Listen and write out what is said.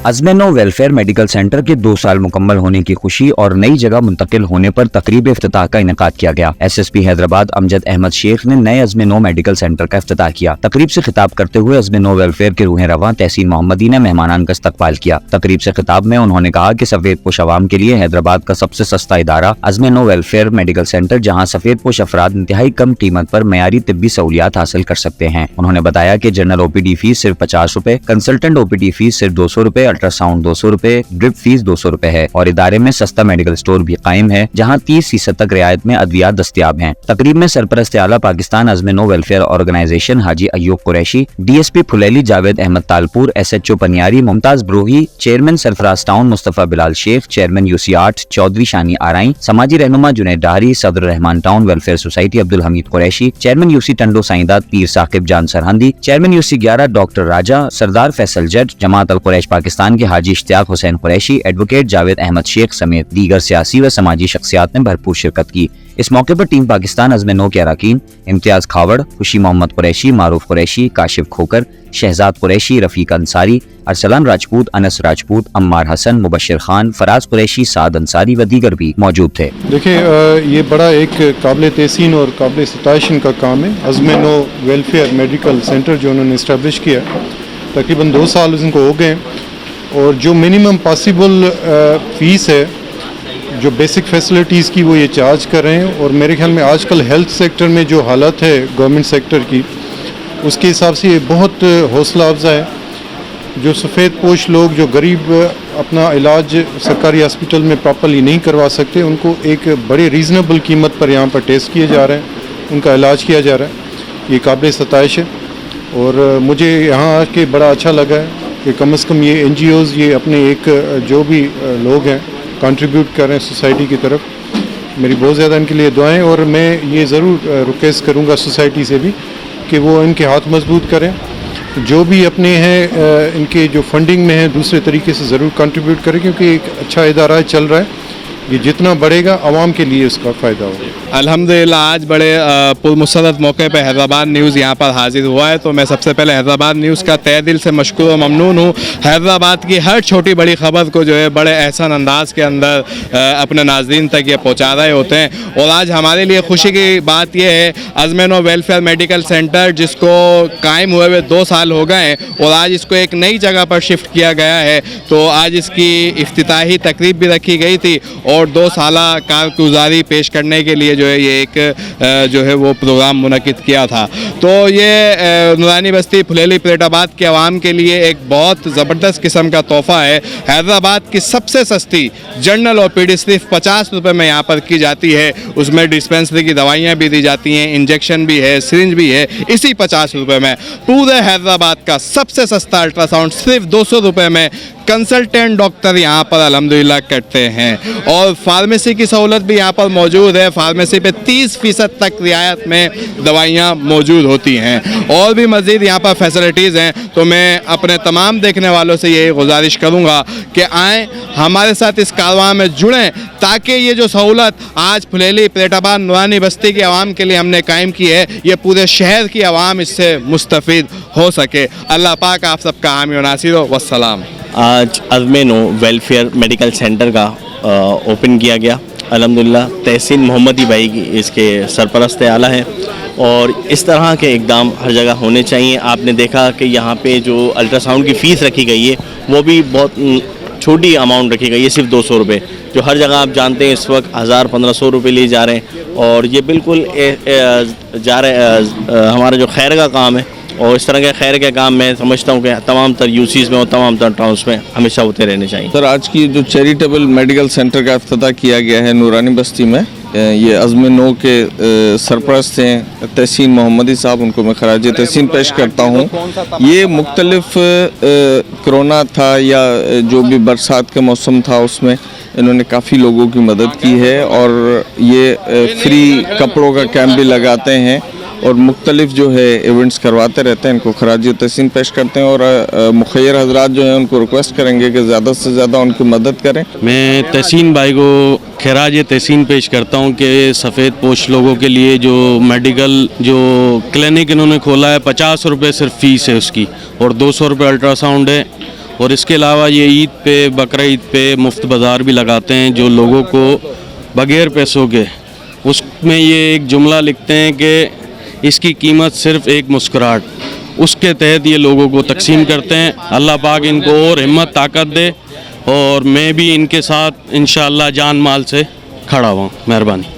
अज़्म-ए-नौ welfare medical centre के 2 साल मुकम्मल होने की खुशी और नई जगह मुंतकिल होने पर तकरीब इफ्तिताह का इनेकाद किया गया। SSP हैदराबाद अमजद अहमद शेख ने नए अज़्म-ए-नौ मेडिकल सेंटर का इफ्तिताह किया। तकरीब से खिताब करते हुए अज़्म-ए-नौ वेलफेयर के रूह रवां तहसीन मोहम्मदी ने मेहमानान का इस्तकबाल किया। तकरीब से खिताब में उन्होंने कहा कि सफेद पोश अवाम के लिए हैदराबाद का सबसे सस्ता इदारा अज़्म-ए-नौ वेलफेयर मेडिकल सेंटर, जहाँ सफेद पोश अफराद इंतहाई कम कीमत पर मयारी तिब्बी सहूलियात हासिल कर सकते हैं। उन्होंने बताया कि जनरल OPD फीस सिर्फ 50 रुपए, कंसल्टेंट OPD फीस सिर्फ 200 रुपए, अल्ट्रासाउंड 200 रुपए, ड्रिप फीस 200 रुपए है और इदारे में सस्ता मेडिकल स्टोर भी कायम है, जहां 30% तक रियायत में अद्वियात दस्तयाब हैं। तकरीब में सरपरस्त आला Pakistan Azm-e-Nau welfare organization Haji Ayub Qureshi, DSP Phuleli Javed Ahmed Talpur, SHO Paniyari Mumtaz Brohi, chairman Sarfaraz town Mustafa Bilal Sheikh, chairman UC 8 Chaudhry Shani Arain, समाजी रहनुमा जुनैद डाहरी, सदर Rehman town welfare society Abdul Hameed Qureshi, chairman UC Tando Saindad Pir Saqib Jan Sirhindi, chairman UC 11 doctor Raja, Sardar Faisal Jat, Jamaat al Quraish Pakistan के हाजी इश्तियाक हुसैन कुरैशी, एडवोकेट जावेद अहमद शेख समेत दीगर सियासी व समाजी शख्सियात ने भरपूर शिरकत की। इस मौके पर टीम पाकिस्तान अज़्म-ए-नौ के अरकान इम्तियाज खावड़, खुशी मोहम्मद कुरैशी, मारूफ कुरैशी, काशिफ खोकर, शहजाद कुरैशी, रफीक अंसारी, अरसलान राजपूत, अनस राजपूत, अम्मार हसन, मुबशिर खान, फराज कुरैशी, साद अंसारी व दीगर भी मौजूद थे। देखिए, ये बड़ा एक काबिल तहसीन और काबिल सताइश का काम है। अज़्म-ए-नौ वेलफेयर मेडिकल सेंटर जो उन्होंने इस्टेब्लिश किया, तकरीबन 2 साल उनको हो गए और जो मिनिमम पॉसिबल फ़ीस है, जो बेसिक फैसिलिटीज़ की, वो ये चार्ज कर रहे हैं। और मेरे ख्याल में आजकल हेल्थ सेक्टर में जो हालत है गवर्नमेंट सेक्टर की, उसके हिसाब से ये बहुत हौसला अफजा है। जो सफ़ेद पोश लोग, जो गरीब अपना इलाज सरकारी हॉस्पिटल में प्रॉपर्ली नहीं करवा सकते, उनको एक बड़े रीज़नेबल कीमत पर यहाँ पर टेस्ट किए जा रहे हैं, उनका इलाज किया जा रहा है। ये काबिल सताइश है और मुझे यहाँ आके बड़ा अच्छा लगा है कि कम से कम ये NGOs ये अपने एक जो भी लोग हैं कंट्रीब्यूट कर रहे हैं सोसाइटी की तरफ। मेरी बहुत ज़्यादा इनके लिए दुआएं और मैं ये ज़रूर रिक्वेस्ट करूँगा सोसाइटी से भी कि वो इनके हाथ मजबूत करें। जो भी अपने हैं इनके जो फंडिंग में है, दूसरे तरीके से ज़रूर कंट्रीब्यूट करें, क्योंकि एक अच्छा इदारा चल रहा है। ये जितना बढ़ेगा आवाम के लिए उसका फ़ायदा होगा। अल्हम्दुलिल्लाह आज बड़े पुरमसरत मौके पर हैदराबाद न्यूज़ यहाँ पर हाजिर हुआ है, तो मैं सबसे पहले हैदराबाद न्यूज़ का तहे दिल से मशकूर और ममनून हूँ। हैदराबाद की हर छोटी बड़ी ख़बर को जो है बड़े एहसन अंदाज के अंदर अपने नाज़रीन तक ये पहुँचा रहे होते हैं। और आज हमारे लिए खुशी की बात यह है, अज़्म-ए-नौ वेलफेयर मेडिकल सेंटर जिसको कायम हुए हुए 2 साल हो गए हैं और आज इसको एक नई जगह पर शिफ्ट किया गया है, तो आज इसकी इफ्तिताही तकरीब भी रखी गई थी और 2 साला कारगुजारी पेश करने के लिए जो है ये एक जो है वो प्रोग्राम मुनक़िद किया था। तो ये नूरानी बस्ती फुलेली फरीदाबाद के अवाम के लिए एक बहुत ज़बरदस्त किस्म का तोहफ़ा है। हैदराबाद की सबसे सस्ती जनरल OPD सिर्फ 50 रुपये में यहाँ पर की जाती है। उसमें डिस्पेंसरी की दवाइयाँ भी दी जाती हैं, इंजेक्शन भी है, सिरिंज भी है। इसी 50 रुपये में पूरे हैदराबाद का सबसे सस्ता अल्ट्रासाउंड सिर्फ 200 रुपये में कंसल्टेंट डॉक्टर यहाँ पर अल्हम्दुलिल्लाह करते हैं। और फार्मेसी की सहूलत भी यहाँ पर मौजूद है। फार्मेसी पे 30% तक रियायत में दवाइयाँ मौजूद होती हैं और भी मज़ीद यहाँ पर फैसिलिटीज़ हैं। तो मैं अपने तमाम देखने वालों से ये गुजारिश करूँगा कि आएँ हमारे साथ इस कारवां में जुड़ें, ताकि ये जो सहूलत आज फुलेली फरीदाबाद नूरानी बस्ती के अवाम के लिए हमने कायम की है, ये पूरे शहर की अवाम इससे मुस्तफ़ीद हो सके। अल्लाह पाक आप सबका हामी व नासिर हो। वस्सलाम। आज अज़्म-ए-नौ वेलफेयर मेडिकल सेंटर का ओपन किया गया। अल्हम्दुलिल्लाह तहसीन मोहम्मदी भाई की इसके सरपरस्त आला हैं और इस तरह के इक़दाम हर जगह होने चाहिए। आपने देखा कि यहाँ पे जो अल्ट्रासाउंड की फ़ीस रखी गई है वो भी बहुत छोटी अमाउंट रखी गई है, सिर्फ 200 रुपये, जो हर जगह आप जानते हैं इस वक्त 1000-1500 रुपये लिए जा रहे हैं। और ये बिल्कुल हमारा जो खैर का काम है और इस तरह के खैर के काम मैं समझता हूँ कि तमाम तर यूसीज़ में और तमाम तर टाउन्स में हमेशा होते रहने चाहिए। सर, आज की जो चैरिटेबल मेडिकल सेंटर का इफ्तिताह किया गया है नूरानी बस्ती में, ये अज़्म-ए-नौ के सरपरस्त हैं तहसीन मोहम्मदी साहब, उनको मैं खराज तहसीन पेश करता हूँ। ये मुख्तलिफ कोरोना था या जो भी बरसात का मौसम था उसमें इन्होंने काफ़ी लोगों की मदद की है और ये फ्री कपड़ों का कैंप भी लगाते हैं और मुख्तलिफ जो है इवेंट्स करवाते रहते हैं। इनको खराज तहसीन पेश करते हैं और मुखैर हजरात जो हैं उनको रिक्वेस्ट करेंगे कि ज़्यादा से ज़्यादा उनकी मदद करें। मैं तहसीन भाई को खराज तहसीन पेश करता हूं कि सफ़ेद पोश लोगों के लिए जो मेडिकल जो क्लिनिक इन्होंने खोला है, 50 रुपये सिर्फ फ़ीस है उसकी और 200 रुपये अल्ट्रासाउंड है और इसके अलावा ये ईद पे, बकरा ईद पे मुफ्त बाज़ार भी लगाते हैं जो लोगों को बग़ैर पैसों के, उसमें ये एक जुमला लिखते हैं कि इसकी कीमत सिर्फ़ एक मुस्कुराहट, उसके तहत ये लोगों को तकसीम करते हैं। अल्लाह पाक इनको और हिम्मत ताकत दे और मैं भी इनके साथ इंशाअल्लाह जान माल से खड़ा हूँ। मेहरबानी।